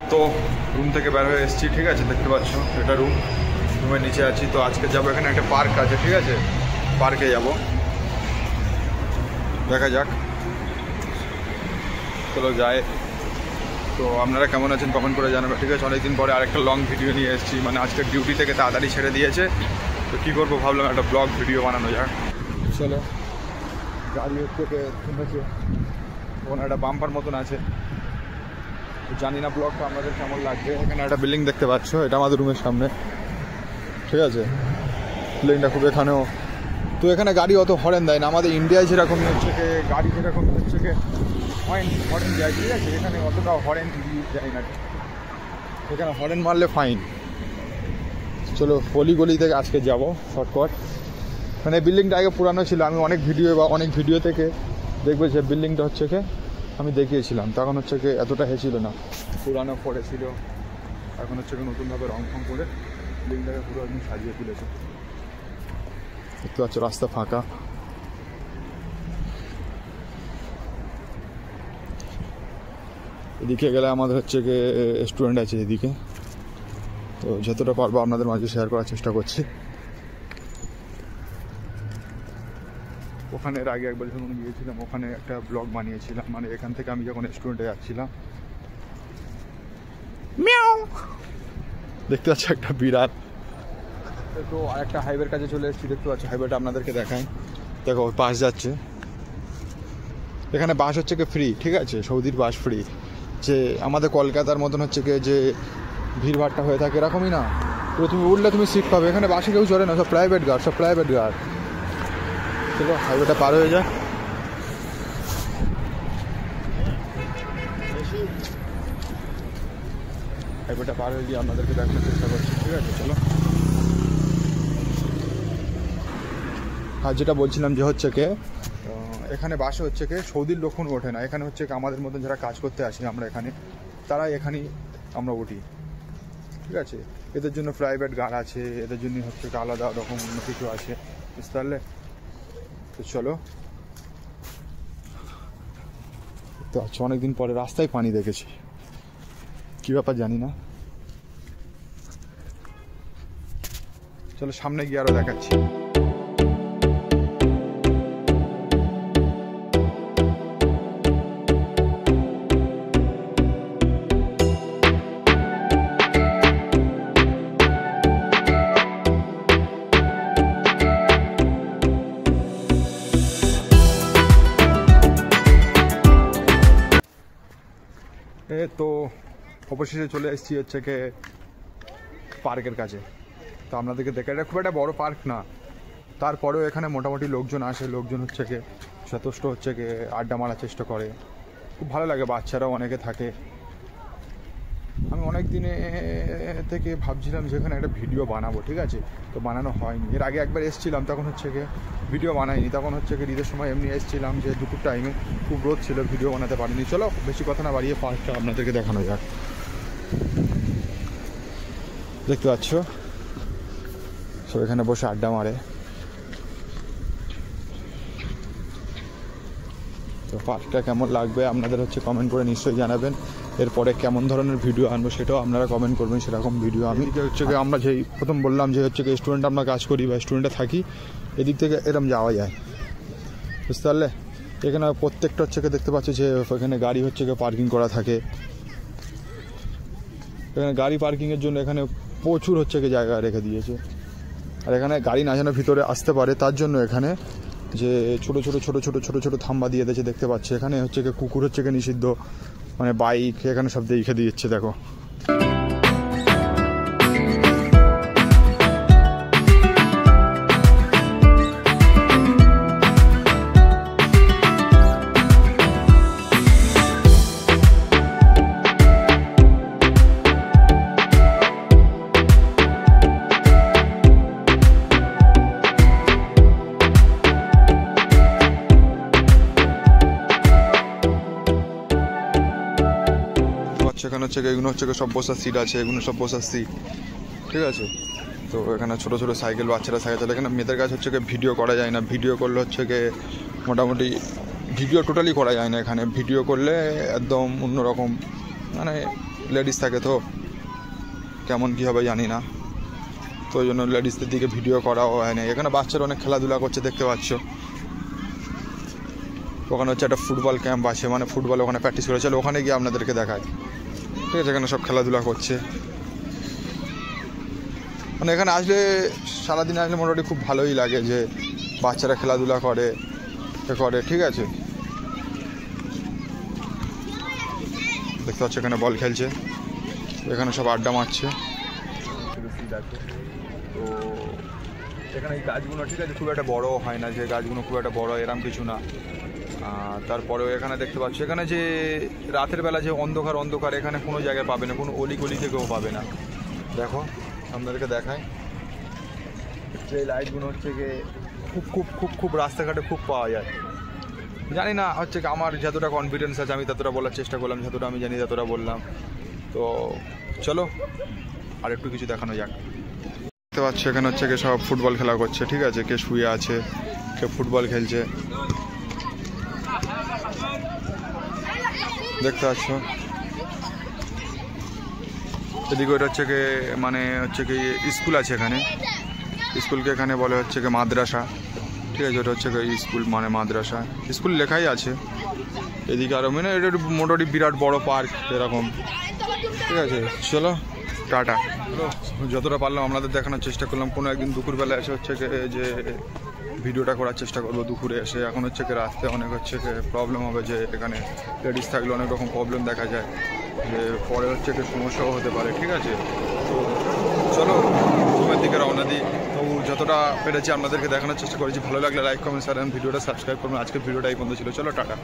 তো রুম থেকে বের হয়ে এসেছি, ঠিক আছে, দেখতে পাচ্ছ এটা রুমের নিচে আছি। তো আজকে যাবো, এখানে একটা পার্ক আছে, ঠিক আছে, পার্কে যাব, দেখা যাক, চলো যায়। তো আপনারা কেমন আছেন কমেন্ট করে জানাবেন, ঠিক আছে। অনেকদিন পরে আরেকটা লং ভিডিও নিয়ে এসেছি, মানে আজকে ডিউটি থেকে তাড়াতাড়ি ছেড়ে দিয়েছে, তো কী করবো ভাবলাম একটা ব্লগ ভিডিও বানানো যাক। চলো, গাড়ি থেকে থেমেছে, ওখানে একটা বাম্পার মতন আছে, জানি না ব্লগটা আমাদের কেমন লাগবে। এখানে একটা বিল্ডিং দেখতে পাচ্ছ, এটা আমাদের রুমের সামনে, ঠিক আছে, বিল্ডিংটা খুব এখানেও। তো এখানে গাড়ি অত হরেন দেয় না, আমাদের ইন্ডিয়ায় যেরকম হচ্ছে কি গাড়ি যেরকম হচ্ছে কি হরেন যায়, ঠিক আছে, এখানে অতটা হরেন যায় না, এখানে হরেন মারলে ফাইন। চলো গলি থেকে আজকে যাব শর্টকাট। মানে বিল্ডিংটা আগে পুরানো ছিল, আমি অনেক ভিডিও থেকে দেখবে যে বিল্ডিংটা হচ্ছে কি আমি দেখিয়েছিলাম, তখন হচ্ছে কি এতটা হেছিল না, পুরানো পড়েছিল, এখন হচ্ছে কি নতুনভাবে রং ফং করে বিল্ডিংটাকে পুরো একদম সাজিয়ে তুলেছে। দেখতে পাচ্ছ রাস্তা ফাঁকা, এদিকে গেলে আমাদের হচ্ছে কি রেস্টুরেন্ট আছে এদিকে, তো যতটা পারবো আপনাদের মাঝে শেয়ার করার চেষ্টা করছি। ওখানে এর আগে একবার যখন গিয়েছিলাম ওখানে একটা ব্লগ বানিয়েছিলাম, মানে এখান থেকে আমি যখন রেস্টুরেন্টে যাচ্ছিলাম। দেখতে পাচ্ছ একটা বিরাট, তো আরেকটা হাইওয়ের কাছে চলে এসেছি, দেখতে পাচ্ছ হাইওয়েটা আপনাদেরকে দেখাই, দেখো বাস যাচ্ছে, এখানে বাস হচ্ছে কি ফ্রি, ঠিক আছে, সৌদির বাস ফ্রি, যে আমাদের কলকাতার মতন হচ্ছে কি যে ভিড়ভাড়টা হয়ে থাকে এরকমই না, পুরো তুমি উঠলে তুমি সিট পাবে, এখানে বাসে কেউ চলে না, সব প্রাইভেট গাড়ি। চলো হাইওয়েটা পার হয়ে যায়, হাইওয়েটা পার হয়ে গিয়ে আপনাদেরকে দেখানোর চেষ্টা করছি, ঠিক আছে, চলো। আর যেটা বলছিলাম যে হচ্ছে কি এখানে বাসে হচ্ছে কি সৌদির লোকজন ওঠে না, এখানে হচ্ছে কি আমাদের মতন যারা কাজ করতে আসি আমরা এখানে, তারা এখানেই আমরা উঠি, ঠিক আছে। এদের জন্য প্রাইভেট গাড়ি আছে, এদের জন্য হচ্ছে কি আলাদা রকম অন্য কিছু আছে, বুঝতে পারলে। তো চলো, তো আচ্ছা অনেকদিন পরে রাস্তায় পানি দেখেছি, কী ব্যাপার জানি না। চলো সামনে গিয়ে আরও দেখাচ্ছি। তো অবশেষে চলে এসেছি হচ্ছে কি পার্কের কাছে। তো আপনাদেরকে দেখে, এটা খুব একটা বড় পার্ক না, তারপরেও এখানে মোটামুটি লোকজন আসে, লোকজন হচ্ছে কি যথেষ্ট হচ্ছে কি আড্ডা মারার চেষ্টা করে, খুব ভালো লাগে, বাচ্চারাও অনেকে থাকে। আমি অনেক দিনে থেকে ভাবছিলাম যে এখানে একটা ভিডিও বানাবো, ঠিক আছে, তো বানানো হয়নি। এর আগে একবার এসেছিলাম, তখন হচ্ছে কি ভিডিও বানাইনি, তখন হচ্ছে কি ঈদের সময় এমনি এসেছিলাম, যে দুপুর টাইমে খুব রোদ ছিল, ভিডিও বানাতে পারিনি। চলো বেশি কথা না বাড়িয়ে পার্কটা আপনাদেরকে দেখানো যাক। দেখতে পাচ্ছ সব এখানে বসে আড্ডা মারে। তো পার্কটা কেমন লাগবে আপনাদের হচ্ছে কমেন্ট করে নিশ্চয়ই জানাবেন। এরপরে কেমন ধরনের ভিডিও আনবো সেটাও আপনারা কমেন্ট করবেন, সেরকম ভিডিও আমি হচ্ছে কি আমরা যেই প্রথম বললাম যে হচ্ছে কি স্টুডেন্ট আমরা কাজ করি বা স্টুডেন্টে থাকি, এদিক থেকে এরকম যাওয়া যায়, বুঝতে পারলে। এখানে প্রত্যেকটা হচ্ছে কি দেখতে পাচ্ছ যে এখানে গাড়ি হচ্ছে কি পার্কিং করা থাকে, এখানে গাড়ি পার্কিংয়ের জন্য এখানে প্রচুর হচ্ছে কি জায়গা রেখে দিয়েছে। আর এখানে গাড়ি না যেন ভিতরে আসতে পারে তার জন্য এখানে যে ছোট ছোট থাম্বা দিয়ে দিয়েছে, দেখতে পাচ্ছে। এখানে হচ্ছে কি কুকুর হচ্ছে কি নিষিদ্ধ, মানে বাইক এখানে সব দেখে দিচ্ছে, দেখো। সেখানে হচ্ছে এগুলো হচ্ছে সব বসার সিট আছে, এগুলো সব বসার সিট, ঠিক আছে। তো এখানে ছোটো ছোটো সাইকেল, বাচ্চারা সাইকেল চালায়। এখানে মেয়েদের কাছে হচ্ছে ভিডিও করা যায় না, ভিডিও করলে হচ্ছে মোটামুটি ভিডিও টোটালি করা যায় না এখানে, ভিডিও করলে একদম অন্যরকম, মানে লেডিস থাকে তো কেমন কী হবে জানি না, তো ওই জন্য লেডিসদের দিকে ভিডিও করাও হয় না। এখানে বাচ্চারা অনেক খেলাধুলা করছে দেখতে পাচ্ছ। ওখানে হচ্ছে একটা ফুটবল ক্যাম্প আছে, মানে ফুটবল ওখানে প্র্যাকটিস করে, চলো ওখানে গিয়ে আপনাদেরকে দেখায়। ঠিক আছে, এখানে সব খেলাধুলা করছে। মানে এখানে আসলে সারাদিন আসলে মোটামুটি খুব ভালোই লাগে যে বাচ্চারা খেলাধুলা করে করে। ঠিক আছে, দেখতে পাচ্ছ এখানে বল খেলছে, এখানে সব আড্ডা মারছে। তো এখানে এই গাছগুলো ঠিক আছে খুব একটা বড় হয় না, যে গাছগুলো খুব একটা বড় এরম কিছু না। তারপরেও এখানে দেখতে পাচ্ছ এখানে যে রাতের বেলা যে অন্ধকার অন্ধকার এখানে কোনো জায়গায় পাবে না, কোনো অলি গলি থেকেও পাবে না। দেখো আপনাদেরকে দেখায়, এই লাইটগুলো হচ্ছে গিয়ে খুব খুব খুব খুব রাস্তাঘাটে খুব পাওয়া যায়। জানি না হচ্ছে কি আমার যতটা কনফিডেন্স আছে আমি ততটা বলার চেষ্টা করলাম, যতটা আমি জানি ততটা বললাম। তো চলো আর একটু কিছু দেখানো যাক। দেখতে পাচ্ছ এখানে হচ্ছে কি সব ফুটবল খেলা করছে। ঠিক আছে, কে শুয়ে আছে, কে ফুটবল খেলছে দেখতে পাচ্ছ। এদিকে ওটা হচ্ছে কি মানে হচ্ছে কি স্কুল আছে এখানে, স্কুলকে এখানে বলে হচ্ছে কি মাদ্রাসা। ঠিক আছে, ওটা হচ্ছে কি স্কুল মানে মাদ্রাসা, স্কুল লেখাই আছে। এদিকে আরও মানে এটা মোটামুটি বিরাট বড় পার্ক এরকম। ঠিক আছে, চলো টাটা। যতটা পারলাম আপনাদের দেখানোর চেষ্টা করলাম। কোনো একদিন দুপুরবেলা এসে হচ্ছে যে ভিডিওটা করার চেষ্টা করবো দুপুরে এসে। এখন হচ্ছে কি রাস্তায় অনেক হচ্ছে কি প্রবলেম হবে, যে এখানে লেডিস থাকলে অনেক রকম প্রবলেম দেখা যায়, যে পরে হচ্ছে কি সমস্যাও হতে পারে। ঠিক আছে, তো চলো রুমের দিকে রওনা দিই। তো যতটা পেরেছি আপনাদেরকে দেখানোর চেষ্টা করেছি। ভালো লাগলে লাইক কমেন্ট শেয়ার, ভিডিওটা সাবস্ক্রাইব করুন। আজকের ভিডিওটা এই পর্যন্ত ছিল, চলো টাটা।